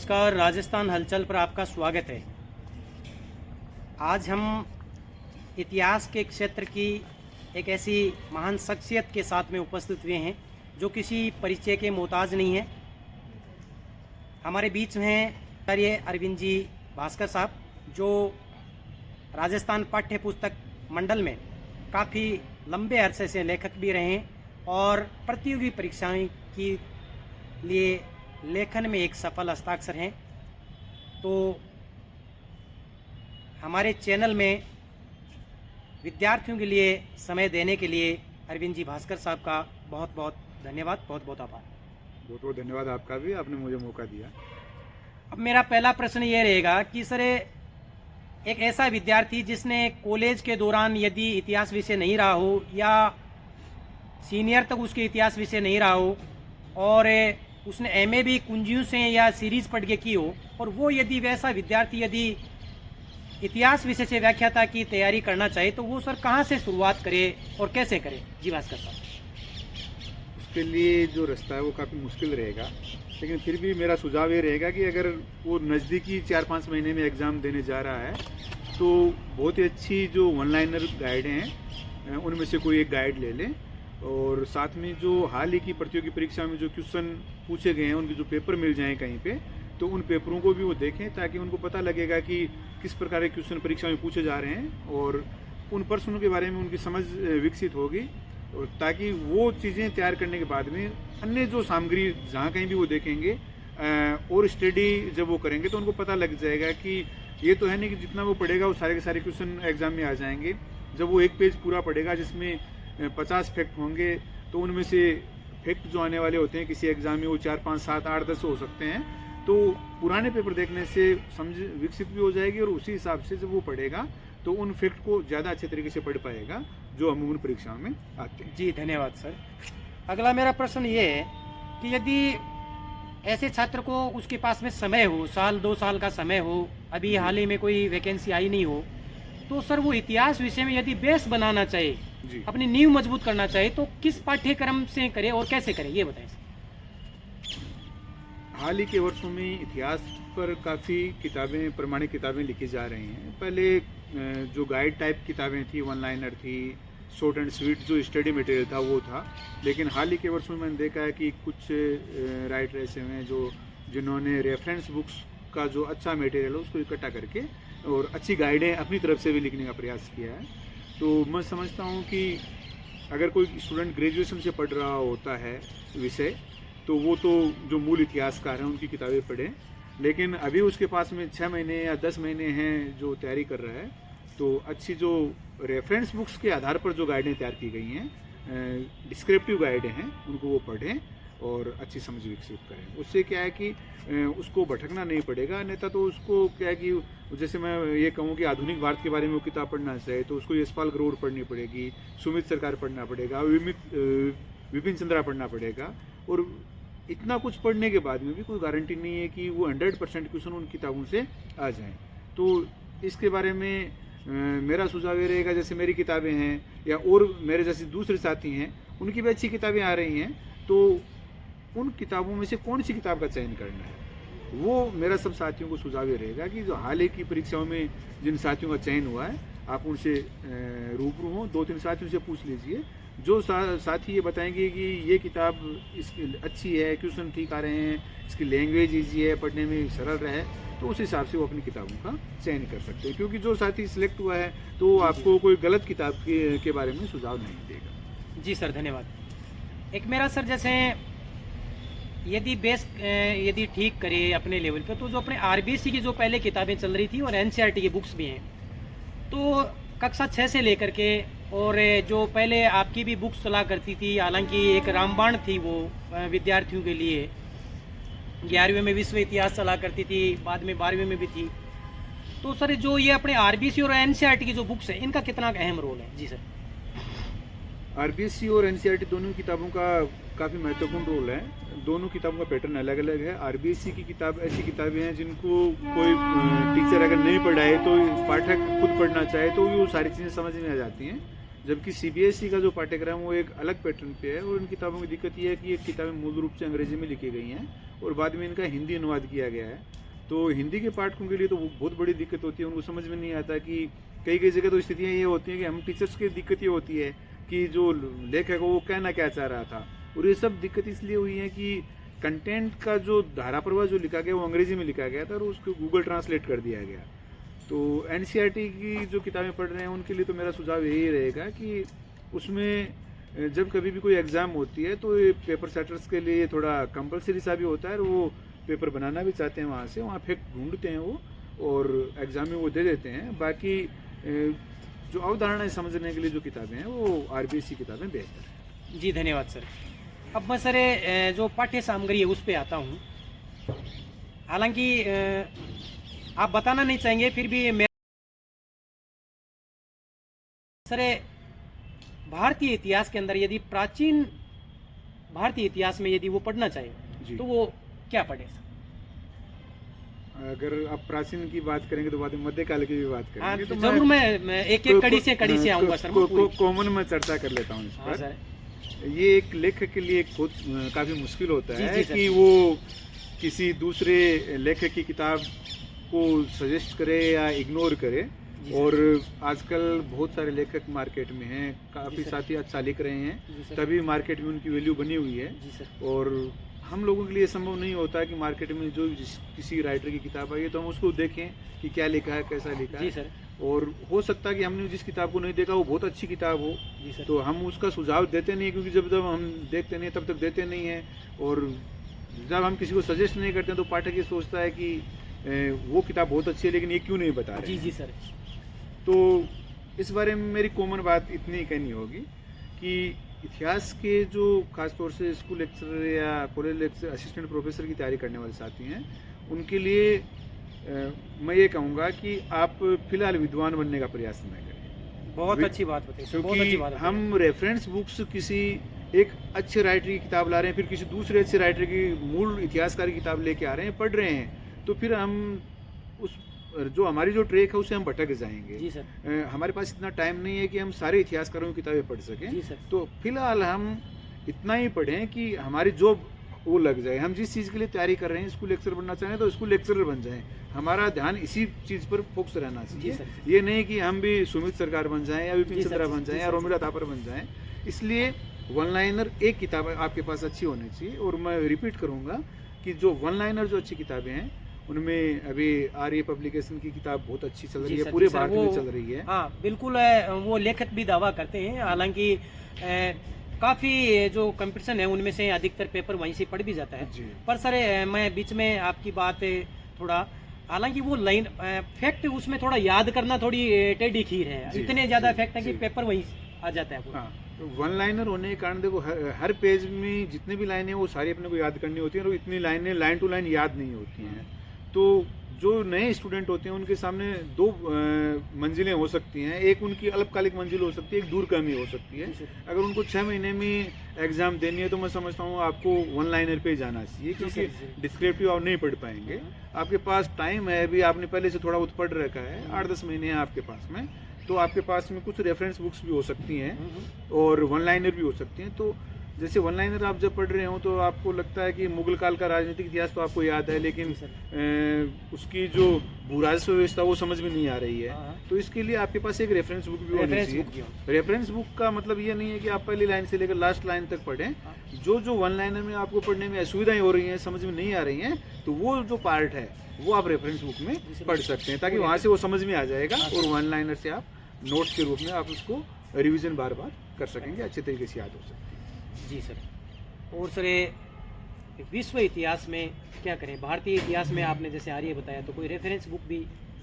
नमस्कार, राजस्थान हलचल पर आपका स्वागत है। आज हम इतिहास के क्षेत्र की एक ऐसी महान शख्सियत के साथ में उपस्थित हुए हैं जो किसी परिचय के मोहताज नहीं है। हमारे बीच में हैं आचार्य अरविंद जी भास्कर साहब, जो राजस्थान पाठ्य पुस्तक मंडल में काफ़ी लंबे अरसे से लेखक भी रहे हैं और प्रतियोगी परीक्षाएं के लिए लेखन में एक सफल हस्ताक्षर हैं। तो हमारे चैनल में विद्यार्थियों के लिए समय देने के लिए अरविंद जी भास्कर साहब का बहुत बहुत धन्यवाद, बहुत बहुत आभार। बहुत बहुत धन्यवाद आपका भी, आपने मुझे मौका दिया। अब मेरा पहला प्रश्न ये रहेगा कि सर, एक ऐसा विद्यार्थी जिसने कॉलेज के दौरान यदि इतिहास विषय नहीं रहा हो या सीनियर तक उसके इतिहास विषय नहीं रहा हो और उसने एमए भी कुंजियों से या सीरीज पढ़ के की हो, और वो यदि वैसा विद्यार्थी यदि इतिहास विषय से व्याख्याता की तैयारी करना चाहे तो वो सर कहाँ से शुरुआत करे और कैसे करे? जी भास्कर साहब। उसके लिए जो रास्ता है वो काफ़ी मुश्किल रहेगा, लेकिन फिर भी मेरा सुझाव ये रहेगा कि अगर वो नज़दीकी 4-5 महीने में एग्ज़ाम देने जा रहा है तो बहुत ही अच्छी जो ऑनलाइनर गाइड हैं उनमें से कोई एक गाइड ले लें, और साथ में जो हाल ही की प्रतियोगी परीक्षा में जो क्वेश्चन पूछे गए हैं उनके जो पेपर मिल जाएं कहीं पे, तो उन पेपरों को भी वो देखें ताकि उनको पता लगेगा कि किस प्रकार के क्वेश्चन परीक्षा में पूछे जा रहे हैं और उन प्रश्नों के बारे में उनकी समझ विकसित होगी, और ताकि वो चीज़ें तैयार करने के बाद में अन्य जो सामग्री जहाँ कहीं भी वो देखेंगे और स्टडी जब वो करेंगे तो उनको पता लग जाएगा कि ये तो है नहीं कि जितना वो पढ़ेगा वो सारे के सारे क्वेश्चन एग्जाम में आ जाएंगे। जब वो एक पेज पूरा पढ़ेगा जिसमें 50 फैक्ट होंगे तो उनमें से फैक्ट जो आने वाले होते हैं किसी एग्जाम में वो 4, 5, 7, 8, 10 हो सकते हैं, तो पुराने पेपर देखने से समझ विकसित भी हो जाएगी और उसी हिसाब से जब वो पढ़ेगा तो उन फैक्ट को ज़्यादा अच्छे तरीके से पढ़ पाएगा जो अमूमन परीक्षाओं में आते हैं। जी धन्यवाद सर। अगला मेरा प्रश्न ये है कि यदि ऐसे छात्र को उसके पास में समय हो, 1-2 साल का समय हो, अभी हाल ही में कोई वैकेंसी आई नहीं हो, तो सर वो इतिहास विषय में यदि बेस बनाना चाहे, अपनी नींव मजबूत करना चाहे, तो किस पाठ्यक्रम से करे और कैसे करे, ये बताएं। हाल ही के वर्षों में इतिहास पर काफ़ी किताबें, प्रमाणिक किताबें लिखी जा रही हैं। पहले जो गाइड टाइप किताबें थी, वन लाइनर थी, शॉर्ट एंड स्वीट जो स्टडी मटेरियल था वो था, लेकिन हाल ही के वर्षों में मैंने देखा है कि कुछ राइटर ऐसे हैं जिन्होंने रेफरेंस बुक्स का जो अच्छा मटेरियल है उसको इकट्ठा करके और अच्छी गाइडें अपनी तरफ से भी लिखने का प्रयास किया है। तो मैं समझता हूँ कि अगर कोई स्टूडेंट ग्रेजुएशन से पढ़ रहा होता है विषय, तो वो तो जो मूल इतिहासकार हैं उनकी किताबें पढ़ें, लेकिन अभी उसके पास में 6 महीने या 10 महीने हैं जो तैयारी कर रहा है, तो अच्छी जो रेफरेंस बुक्स के आधार पर जो गाइडें तैयार की गई हैं, डिस्क्रिप्टिव गाइडें हैं, उनको वो पढ़ें और अच्छी समझ विकसित करें। उससे क्या है कि उसको भटकना नहीं पड़ेगा, अन्यथा तो उसको क्या है कि जैसे मैं ये कहूँ कि आधुनिक भारत के बारे में वो किताब पढ़ना चाहे तो उसको यशपाल गरोड़ पढ़नी पड़ेगी, सुमित सरकार पढ़ना पड़ेगा, विपिन चंद्रा पढ़ना पड़ेगा, और इतना कुछ पढ़ने के बाद में भी कोई गारंटी नहीं है कि वो 100% क्वेश्चन उन किताबों से आ जाएं। तो इसके बारे में मेरा सुझाव ये रहेगा, जैसे मेरी किताबें हैं या और मेरे जैसे दूसरे साथी हैं उनकी भी अच्छी किताबें आ रही हैं, तो उन किताबों में से कौन सी किताब का चयन करना है, वो मेरा सब साथियों को सुझाव ये रहेगा कि जो हाल ही की परीक्षाओं में जिन साथियों का चयन हुआ है आप उनसे रूबरू हों, 2-3 साथियों से पूछ लीजिए। जो साथी ये बताएंगे कि ये किताब इसकी अच्छी है, क्वेश्चन ठीक आ रहे हैं, इसकी लैंग्वेज ईजी है, पढ़ने में सरल रहे, तो उस हिसाब से वो अपनी किताबों का चयन कर सकते हैं, क्योंकि जो साथी सिलेक्ट हुआ है तो आपको कोई गलत किताब के बारे में सुझाव नहीं देगा। जी सर धन्यवाद। एक मेरा सर, जैसे यदि बेस यदि ठीक करे अपने लेवल पे, तो जो अपने आरबीसी की जो पहले किताबें चल रही थी और एनसीईआरटी की बुक्स भी हैं, तो कक्षा 6 से लेकर के, और जो पहले आपकी भी बुक्स चला करती थी, हालांकि एक रामबाण थी वो विद्यार्थियों के लिए, 11वीं में विश्व इतिहास चला करती थी, बाद में 12वीं में भी थी, तो सर जो ये अपने आरबीसी और एनसीईआरटी की जो बुक्स है इनका कितना अहम रोल है? जी सर। आरबीएससी और एनसीईआरटी दोनों किताबों का काफ़ी महत्वपूर्ण रोल है। दोनों किताबों का पैटर्न अलग अलग है। आरबीएससी की किताब ऐसी किताबें हैं जिनको कोई टीचर अगर नहीं पढ़ाए तो पाठक खुद पढ़ना चाहे तो वो सारी चीज़ें समझ में आ जाती हैं, जबकि सीबीएसई का जो पाठ्यक्रम वो एक अलग पैटर्न पे है। और इन किताबों की दिक्कत ये है कि ये किताबें मूल रूप से अंग्रेजी में लिखी गई हैं और बाद में इनका हिंदी अनुवाद किया गया है। तो हिंदी के पाठकों के लिए तो वो बहुत बड़ी दिक्कत होती है, उनको समझ में नहीं आता कि कई कई जगह तो स्थितियाँ ये होती हैं कि हम टीचर्स की दिक्कत ये होती है कि जो लेखक है वो कहना क्या चाह रहा था, और ये सब दिक्कत इसलिए हुई है कि कंटेंट का जो धारा प्रवाह जो लिखा गया वो अंग्रेजी में लिखा गया था और उसको गूगल ट्रांसलेट कर दिया गया। तो एनसीईआरटी की जो किताबें पढ़ रहे हैं उनके लिए तो मेरा सुझाव यही रहेगा कि उसमें जब कभी भी कोई एग्ज़ाम होती है तो ये पेपर सेटर्स के लिए थोड़ा कंपलसरी सा भी होता है, और वो पेपर बनाना भी चाहते हैं, वहाँ फैक्ट ढूंढते हैं वो और एग्ज़ाम में वो दे देते हैं। बाकी जो अवधारणाएं समझने के लिए जो किताबें हैं वो आरबीएससी किताबें बेहतर हैं। जी धन्यवाद सर। अब मैं सर जो पाठ्य सामग्री है उस पर आता हूँ। हालांकि आप बताना नहीं चाहेंगे, फिर भी मैं सर भारतीय इतिहास के अंदर यदि प्राचीन भारतीय इतिहास में यदि वो पढ़ना चाहे तो वो क्या पढ़े सर? अगर आप प्राचीन की बात करेंगे तो बाद में मध्यकाल की भी बात करेंगे। तो जरूर मैं एक एक कड़ी से आऊंगा सर। कॉमन में चर्चा कर लेता हूँ इस पर। सर ये एक लेखक के लिए काफी मुश्किल होता है जी कि वो किसी दूसरे लेखक की किताब को सजेस्ट करे या इग्नोर करे। और आजकल बहुत सारे लेखक मार्केट में हैं, काफ़ी साथी अच्छा लिख रहे हैं, तभी मार्केट में उनकी वैल्यू बनी हुई है। और हम लोगों के लिए संभव नहीं होता कि मार्केट में जो किसी राइटर की किताब आई है तो हम उसको देखें कि क्या लिखा है, कैसा लिखा है। सर। और हो सकता है कि हमने जिस किताब को नहीं देखा वो बहुत अच्छी किताब हो, तो हम उसका सुझाव देते नहीं, क्योंकि जब तक हम देखते नहीं तब तक देते नहीं हैं। और जब हम किसी को सजेस्ट नहीं करते हैं तो पाठक ये सोचता है कि वो किताब बहुत अच्छी है लेकिन ये क्यों नहीं बता रहे। जी सर। तो इस बारे में मेरी कॉमन बात इतनी कहनी होगी कि इतिहास के जो खासतौर से स्कूल लेक्चरर या कॉलेज लेक्चर असिस्टेंट प्रोफेसर की तैयारी करने वाले साथी हैं, उनके लिए मैं ये कहूँगा कि आप फिलहाल विद्वान बनने का प्रयास न करें। बहुत अच्छी बात बताई, क्योंकि हम रेफरेंस बुक्स किसी एक अच्छे राइटर की किताब ला रहे हैं, फिर किसी दूसरे अच्छे राइटर की मूल इतिहासकार की किताब लेके आ रहे हैं, पढ़ रहे हैं, तो फिर हम उस जो हमारी जो ट्रैक है उससे हम भटक जाएंगे। जी सर। हमारे पास इतना टाइम नहीं है कि हम सारे इतिहासकारों की किताबें पढ़ सकें। जी सर। तो फिलहाल हम इतना ही पढ़ें कि हमारी जॉब वो लग जाए। हम जिस चीज़ के लिए तैयारी कर रहे हैं, स्कूल लेक्चर बनना चाहें तो स्कूल लेक्चरर बन जाएं। हमारा ध्यान इसी चीज़ पर फोकस रहना चाहिए। ये नहीं कि हम भी सुमित सरकार बन जाएं या विपिन चंद्रा बन जाएं या रोमिला थापर बन जाएं। इसलिए वन लाइनर एक किताब आपके पास अच्छी होनी चाहिए। और मैं रिपीट करूँगा कि जो वन लाइनर जो अच्छी किताबें हैं उनमें अभी आर्य पब्लिकेशन की किताब बहुत अच्छी चल रही है, पूरे भारत में चल रही है। हाँ बिल्कुल, वो लेखक भी दावा करते हैं। हालांकि काफ़ी जो कंपटीशन है उनमें से अधिकतर पेपर वहीं से पढ़ भी जाता है। पर सर मैं बीच में आपकी बात थोड़ा, हालांकि वो लाइन फैक्ट उसमें थोड़ा याद करना थोड़ी टेढ़ी खीर है, इतने ज़्यादा फैक्ट है कि पेपर वहीं आ जाता है पूरा। तो वन लाइनर होने के कारण देखो हर पेज में जितने भी लाइनें वो सारी अपने को याद करनी होती हैं, और इतनी लाइनें लाइन टू लाइन याद नहीं होती हैं। तो जो नए स्टूडेंट होते हैं उनके सामने दो मंजिलें हो सकती हैं, एक उनकी अल्पकालिक मंजिल हो सकती है, एक दूरगामी हो सकती है। अगर उनको 6 महीने में एग्जाम देनी है तो मैं समझता हूँ आपको वन लाइनर पे जाना चाहिए, क्योंकि डिस्क्रिप्टिव आप नहीं पढ़ पाएंगे। आपके पास टाइम है, अभी आपने पहले से थोड़ा बहुत पढ़ रखा है, 8-10 महीने हैं आपके पास में, तो आपके पास में कुछ रेफरेंस बुक्स भी हो सकती हैं और वन लाइनर भी हो सकती हैं। तो जैसे वन लाइनर आप जब पढ़ रहे हो तो आपको लगता है कि मुगल काल का राजनीतिक इतिहास तो आपको याद है, लेकिन उसकी जो भूराजस्व व्यवस्था वो समझ में नहीं आ रही है। तो इसके लिए आपके पास एक रेफरेंस बुक भी होनी चाहिए। रेफरेंस बुक का मतलब ये नहीं है कि आप पहली लाइन से लेकर लास्ट लाइन तक पढ़ें। जो वन लाइनर में आपको पढ़ने में असुविधाएं हो रही हैं, समझ में नहीं आ रही हैं, तो वो जो पार्ट है वो आप रेफरेंस बुक में पढ़ सकते हैं, ताकि वहाँ से वो समझ में आ जाएगा और वन लाइनर से आप नोट्स के रूप में आप उसको रिवीजन बार बार कर सकेंगे, अच्छे तरीके से याद हो सकेंगे। जी सर। और सर विश्व इतिहास में क्या करें? भारतीय इतिहास में आपने जैसे आर्य बताया, तो कोई रेफरेंस बुक भी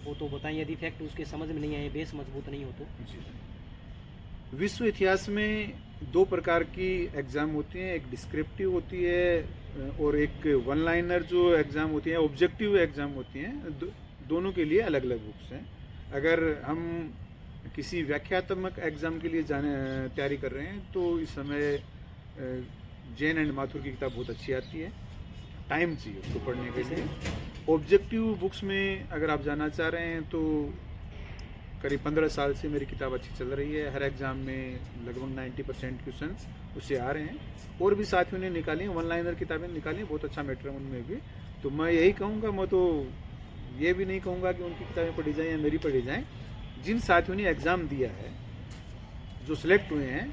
हो तो बताएं, यदि फैक्ट उसके समझ में नहीं आए, बेस मजबूत नहीं हो तो। जी। विश्व इतिहास में 2 प्रकार की एग्ज़ाम होती हैं, एक डिस्क्रिप्टिव होती है और एक वन लाइनर जो एग्ज़ाम होती है ऑब्जेक्टिव एग्ज़ाम होती हैं। दोनों के लिए अलग अलग बुक्स हैं। अगर हम किसी व्याख्यात्मक एग्ज़ाम के लिए तैयारी कर रहे हैं तो इस समय जैन एंड माथुर की किताब बहुत अच्छी आती है, टाइम चाहिए उसको पढ़ने के लिए। ऑब्जेक्टिव बुक्स में अगर आप जाना चाह रहे हैं तो करीब 15 साल से मेरी किताब अच्छी चल रही है। हर एग्ज़ाम में लगभग 90% क्वेश्चन उससे आ रहे हैं। और भी साथियों ने निकाली हैं, वन लाइनर किताबें निकाली हैं, बहुत अच्छा मैटर है उनमें भी। तो मैं यही कहूँगा, मैं तो ये भी नहीं कहूँगा कि उनकी किताबें पढ़ी जाएं या मेरी पढ़ी जाएं। जिन साथियों ने एग्ज़ाम दिया है, जो सिलेक्ट हुए हैं,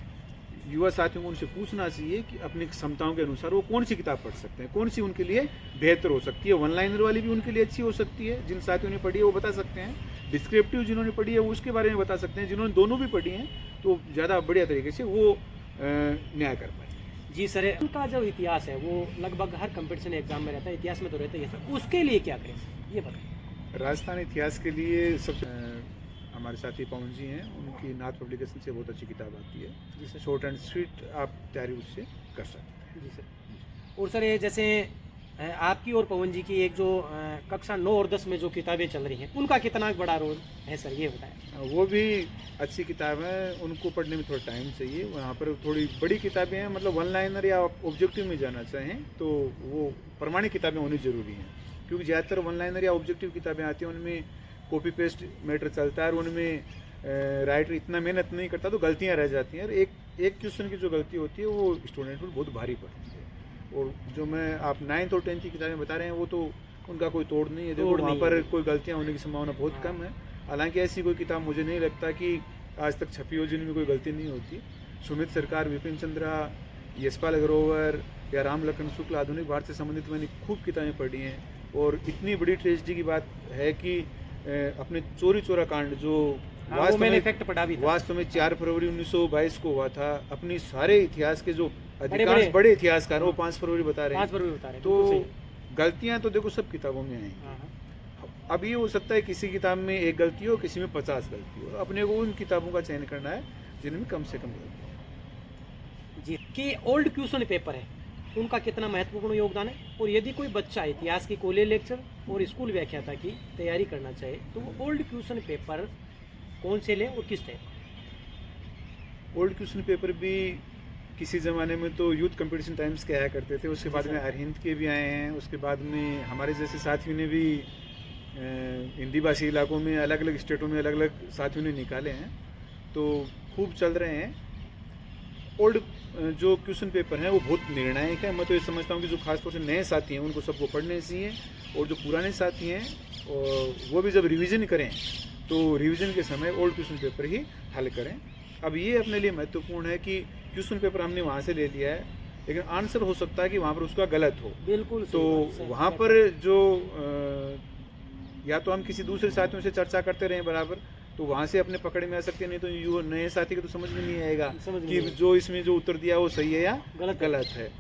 युवा साथियों को उनसे पूछना चाहिए कि अपनी क्षमताओं के अनुसार वो कौन सी किताब पढ़ सकते हैं, कौन सी उनके लिए बेहतर हो सकती है। वन लाइनर वाली भी उनके लिए अच्छी हो सकती है, जिन साथियों ने पढ़ी है वो बता सकते हैं। डिस्क्रिप्टिव जिन्होंने पढ़ी है वो उसके बारे में बता सकते हैं। जिन्होंने दोनों भी पढ़ी हैं तो ज़्यादा बढ़िया तरीके से वो न्याय कर पाए। जी सर, उनका जो इतिहास है वो लगभग हर कंपटीशन एग्जाम में रहता है, इतिहास में तो रहता ही है, तो उसके लिए क्या करें सर, ये बताएं। राजस्थान इतिहास के लिए सबसे हमारे साथी पवन जी हैं, उनकी नाथ पब्लिकेशन से बहुत अच्छी किताब आती है। जी सर। शॉर्ट एंड स्वीट आप तैयारी उससे कर सकते हैं। जी सर। और सर ये जैसे आपकी और पवन जी की एक जो कक्षा 9 और 10 में जो किताबें चल रही हैं, उनका कितना बड़ा रोल है सर, ये बताएं। वो भी अच्छी किताब है, उनको पढ़ने में थोड़ा टाइम चाहिए। वहाँ पर थोड़ी बड़ी किताबें हैं, मतलब वन लाइनर या ऑब्जेक्टिव में जाना चाहें तो वो प्रमाणिक किताबें होनी ज़रूरी हैं, क्योंकि ज़्यादातर वन लाइनर या ऑब्जेक्टिव किताबें आती हैं उनमें कॉपी पेस्ट मैटर चलता है और उनमें राइटर इतना मेहनत नहीं करता तो गलतियाँ रह जाती हैं। और एक क्वेश्चन की जो गलती होती है वो स्टूडेंट पर बहुत भारी पड़ती है। और जो मैं आप 9th और 10th की किताबें बता रहे हैं वो तो उनका कोई तोड़ नहीं है, देखो वहाँ पर कोई गलतियाँ होने की संभावना बहुत कम है। हालांकि ऐसी कोई किताब मुझे नहीं लगता कि आज तक छपी हो जिनमें कोई गलती नहीं होती। सुमित सरकार, विपिन चंद्रा, यशपाल अग्रवाल या राम लखन शुक्ल, आधुनिक भारत से संबंधित मैंने खूब किताबें पढ़ी हैं। और इतनी बड़ी ट्रेजेडी की बात है कि अपने चोरी चोरा कांड जो वास्तव में 4 फरवरी 1922 को हुआ था, अपनी सारे इतिहास के जो अधिकांश बड़े इतिहासकार वो 5 फरवरी बता रहे हैं। तो गलतियां तो देखो सब किताबों में आएंगी। अब ये हो सकता है किसी किताब में एक गलती हो, किसी में 50 गलती हो। अपने को उन किताबों का चयन करना है जिनमें कम से कम गलती हो। जी, कि ओल्ड क्वेश्चन पेपर है उनका कितना महत्वपूर्ण योगदान है, और यदि कोई बच्चा इतिहास की कॉलेज लेक्चर और स्कूल व्याख्याता की तैयारी करना चाहे तो वो ओल्ड क्वेश्चन पेपर कौन से ले और किस टाइप? ओल्ड क्वेश्चन पेपर भी किसी ज़माने में तो यूथ कंपटीशन टाइम्स के आया करते थे, उसके बाद में अरहिंद के भी आए हैं, उसके बाद में हमारे जैसे साथियों ने भी हिंदी भाषी इलाकों में अलग अलग स्टेटों में अलग अलग साथियों ने निकाले हैं, तो खूब चल रहे हैं। ओल्ड जो क्वेश्चन पेपर हैं वो बहुत निर्णायक है। मैं तो ये समझता हूँ कि जो खासतौर से नए साथी हैं उनको सबको पढ़ने चाहिए, और जो पुराने साथी हैं वो भी जब रिवीजन करें तो रिवीजन के समय ओल्ड क्वेश्चन पेपर ही हल करें। अब ये अपने लिए महत्वपूर्ण है कि क्वेश्चन पेपर हमने वहाँ से ले लिया है, लेकिन आंसर हो सकता है कि वहाँ पर उसका गलत हो। बिल्कुल। तो वहाँ पर जो या तो हम किसी दूसरे साथियों से चर्चा करते रहें बराबर, तो वहाँ से अपने पकड़ में आ सकते हैं, नहीं तो ये नए साथी को तो समझ में नहीं आएगा कि जो इसमें जो उत्तर दिया वो सही है या गलत है।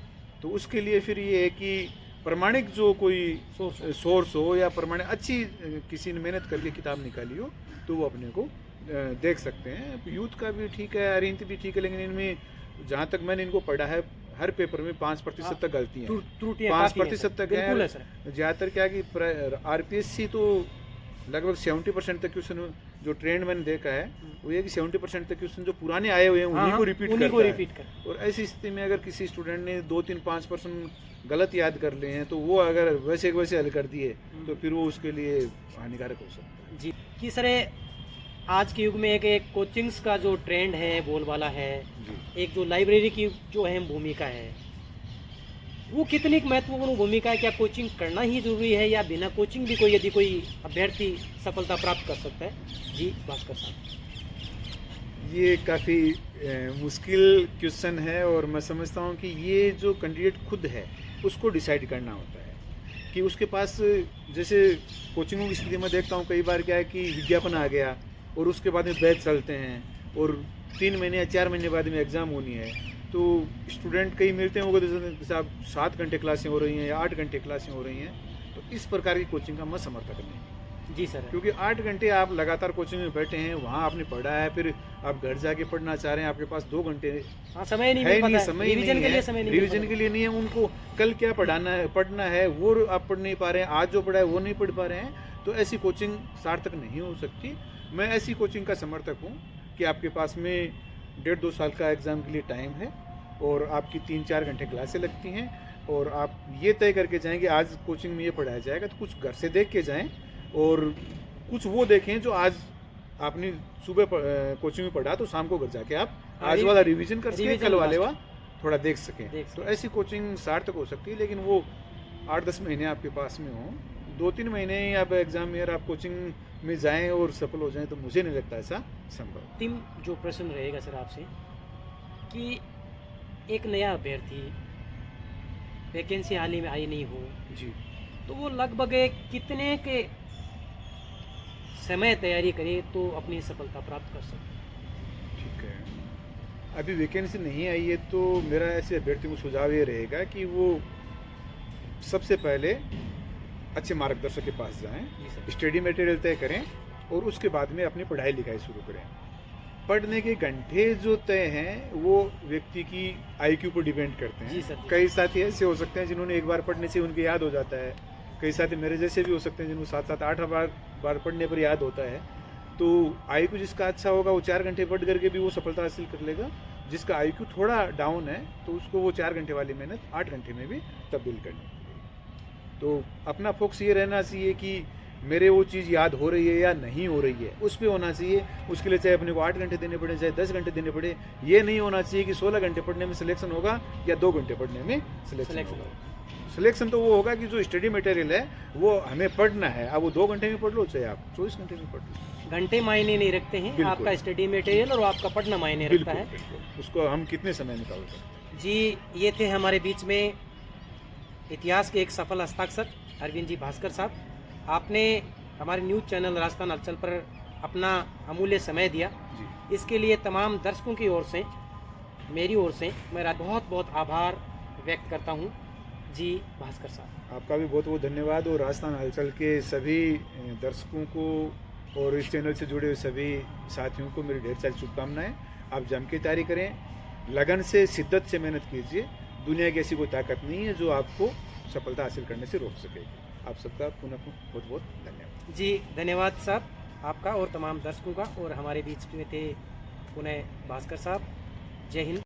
तो उसके लिए फिर ये है कि प्रमाणिक जो कोई सोर्स हो या प्रमाणिक अच्छी किसी ने मेहनत करके किताब निकाली हो तो वो अपने को देख सकते हैं। यूथ का भी ठीक है, अरिहंत भी ठीक है, लेकिन इनमें जहाँ तक मैंने इनको पढ़ा है हर पेपर में 5% तक गलती है, 5% तक है। ज़्यादातर क्या कि RPSC तो लगभग 70% तक क्वेश्चन जो ट्रेंड मैंने देखा है वो ये कि 70% तक क्वेश्चन जो पुराने आए हुए हैं उन्हीं को रिपीट करता है। और ऐसी स्थिति में अगर किसी स्टूडेंट ने 2-3-5% गलत याद कर लिए हैं तो वो अगर वैसे हल कर दिए तो फिर वो उसके लिए हानिकारक हो सकता है। जी, कि सर आज के युग में एक कोचिंग्स का जो ट्रेंड है, बोलबाला है, एक जो लाइब्रेरी की जो अहम भूमिका है, वो कितनी महत्वपूर्ण भूमिका है? क्या कोचिंग करना ही जरूरी है या बिना कोचिंग भी यदि कोई अभ्यर्थी सफलता प्राप्त कर सकता है? जी भास्कर साहब, ये काफ़ी मुश्किल क्वेश्चन है और मैं समझता हूँ कि ये जो कैंडिडेट खुद है उसको डिसाइड करना होता है कि उसके पास, जैसे कोचिंगों की स्थिति में देखता हूँ कई बार क्या है कि विज्ञापन आ गया और उसके बाद में बैच चलते हैं और 3 महीने या 4 महीने बाद में एग्ज़ाम होनी है, तो स्टूडेंट कई मिलते हैं वो जैसे आप 7 घंटे क्लासें हो रही हैं या 8 घंटे क्लासें हो रही हैं, तो इस प्रकार की कोचिंग का मैं समर्थक नहीं। जी सर, क्योंकि 8 घंटे आप लगातार कोचिंग में बैठे हैं, वहाँ आपने पढ़ा है, फिर आप घर जाके पढ़ना चाह रहे हैं, आपके पास 2 घंटे समय नहीं है, रिवीजन के लिए नहीं है। उनको कल क्या पढ़ना है वो आप पढ़ नहीं पा रहे हैं, आज जो पढ़ा है वो नहीं पढ़ पा रहे हैं, तो ऐसी कोचिंग सार्थक नहीं हो सकती। मैं ऐसी कोचिंग का समर्थक हूँ कि आपके पास में 1.5-2 साल का एग्ज़ाम के लिए टाइम है और आपकी 3-4 घंटे क्लासें लगती हैं और आप ये तय करके जाएंगे आज कोचिंग में ये पढ़ाया जाएगा, तो कुछ घर से देख के जाएं और कुछ वो देखें जो आज आपने सुबह कोचिंग में पढ़ा तो शाम को घर जाके आप आज वाला रिवीजन कर सकें, कल वाले थोड़ा देख सकें। तो ऐसी कोचिंग सार्थक हो सकती है, लेकिन वो 8-10 महीने आपके पास में हो, 2-3 महीने ही आप एग्जाम ईयर आप कोचिंग में जाएं और सफल हो जाएं, तो मुझे नहीं लगता ऐसा संभव। अंतिम जो प्रश्न रहेगा सर आपसे कि एक नया अभ्यर्थी वैकेंसी हाल ही में आई नहीं हो, जी, तो वो लगभग एक कितने के समय तैयारी करे तो अपनी सफलता प्राप्त कर सकते? ठीक है। अभी वैकेंसी नहीं आई है, तो मेरा ऐसे अभ्यर्थी को सुझाव ये रहेगा कि वो सबसे पहले अच्छे मार्गदर्शक के पास जाएं, जी सर। स्टडी मटेरियल तय करें और उसके बाद में अपनी पढ़ाई लिखाई शुरू करें। पढ़ने के घंटे जो तय हैं वो व्यक्ति की आईक्यू पर डिपेंड करते जी हैं। सर, जी। कई साथी ऐसे हो सकते हैं जिन्होंने एक बार पढ़ने से उनके याद हो जाता है, कई साथी मेरे जैसे भी हो सकते हैं जिनको 7-8 बार पढ़ने पर याद होता है। तो आईक्यू जिसका अच्छा होगा वो 4 घंटे पढ़ करके भी वो सफलता हासिल कर लेगा। जिसका आईक्यू थोड़ा डाउन है तो उसको वो 4 घंटे वाली मेहनत 8 घंटे में भी तब्दील करनी पड़ेगी। तो अपना फोकस ये रहना चाहिए कि मेरे वो चीज़ याद हो रही है या नहीं हो रही है, उस पर होना चाहिए। उसके लिए चाहे अपने को 8 घंटे देने पड़े, चाहे 10 घंटे देने पड़े। ये नहीं होना चाहिए कि 16 घंटे पढ़ने में सिलेक्शन होगा या 2 घंटे पढ़ने में सिलेक्शन होगा। सिलेक्शन तो वो होगा कि जो स्टडी मटेरियल है वो हमें पढ़ना है। अब वो 2 घंटे में पढ़ लो, चाहे आप 24 घंटे में पढ़ लो। घंटे मायने नहीं रखते हैं, बिल्कुल। आपका स्टडी मटेरियल और आपका पढ़ना मायने रखता है। बिल्कुल। उसको हम कितने समय निकाल सकते हैं। जी, ये थे हमारे बीच में इतिहास के एक सफल हस्ताक्षर अरविंद जी भास्कर साहब। आपने हमारे न्यूज़ चैनल राजस्थान हलचल पर अपना अमूल्य समय दिया। जी, इसके लिए तमाम दर्शकों की ओर से, मेरी ओर से मेरा बहुत बहुत आभार व्यक्त करता हूँ जी भास्कर साहब। आपका भी बहुत बहुत धन्यवाद। और राजस्थान हलचल के सभी दर्शकों को और इस चैनल से जुड़े हुए सभी साथियों को मेरी ढेर सारी शुभकामनाएं। आप जम के तैयारी करें, लगन से, शिद्दत से मेहनत कीजिए। दुनिया की ऐसी कोई ताकत नहीं है जो आपको सफलता हासिल करने से रोक सकेगी। आप सबका पुनः बहुत बहुत धन्यवाद। जी धन्यवाद साहब आपका और तमाम दर्शकों का। और हमारे बीच में थे पुनः भास्कर साहब। जय हिंद।